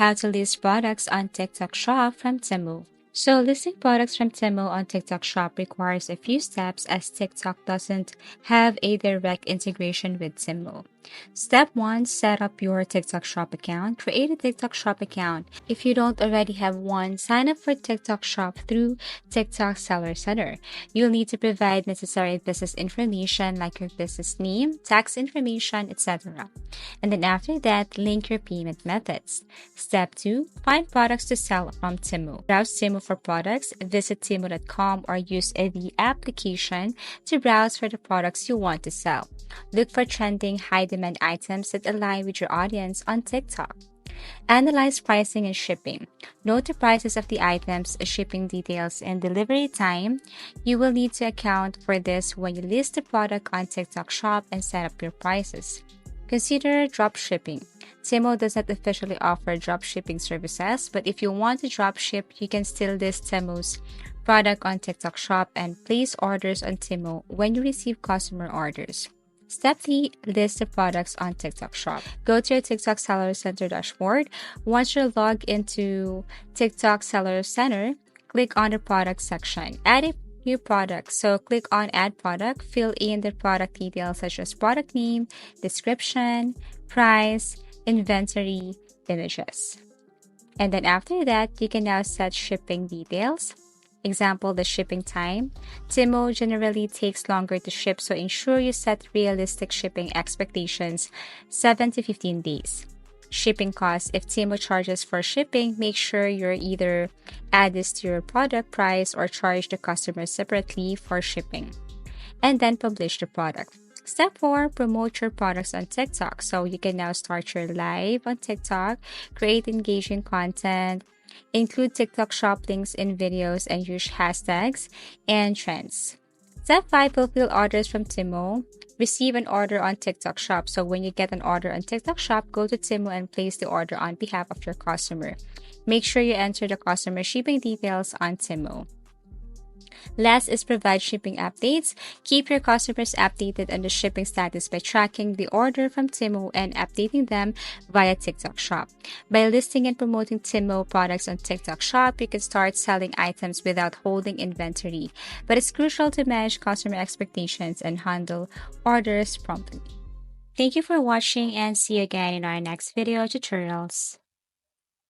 How to list products on TikTok Shop from Temu. So, listing products from Temu on TikTok Shop requires a few steps as TikTok doesn't have a direct integration with Temu. Step 1. Set up your TikTok Shop account. Create a TikTok Shop account. If you don't already have one, sign up for TikTok Shop through TikTok Seller Center. You'll need to provide necessary business information like your business name, tax information, etc. And then after that, link your payment methods. Step 2. Find products to sell from Temu. Browse Temu for products, visit Temu.com or use the application to browse for the products you want to sell. Look for trending, high-demand items that align with your audience on TikTok. Analyze pricing and shipping. Note the prices of the items, shipping details, and delivery time. You will need to account for this when you list the product on TikTok Shop and set up your prices. Consider drop shipping. Temu does not officially offer drop shipping services, but if you want to drop ship, you can still list Temu's product on TikTok Shop and place orders on Temu when you receive customer orders. Step 3. List the products on TikTok Shop. Go to your TikTok Seller Center dashboard. Once you're logged into TikTok Seller Center, click on the product section. Add a new product. So click on Add Product. Fill in the product details such as product name, description, price, inventory, images. And then after that, you can now set shipping details. Example, the shipping time. Temu generally takes longer to ship, so ensure you set realistic shipping expectations, 7 to 15 days. Shipping costs. If Temu charges for shipping, make sure you're either add this to your product price or charge the customer separately for shipping. And then publish the product. Step 4. Promote your products on TikTok. So you can now start your live on TikTok, create engaging content, include TikTok Shop links in videos, and use hashtags and trends. Step 5. Fulfill orders from Temu. Receive an order on TikTok Shop. So when you get an order on TikTok Shop, go to Temu and place the order on behalf of your customer. Make sure you enter the customer shipping details on Temu. Last is provide shipping updates. Keep your customers updated on the shipping status by tracking the order from Temu and updating them via TikTok Shop. By listing and promoting Temu products on TikTok Shop, you can start selling items without holding inventory. But it's crucial to manage customer expectations and handle orders promptly. Thank you for watching and see you again in our next video tutorials.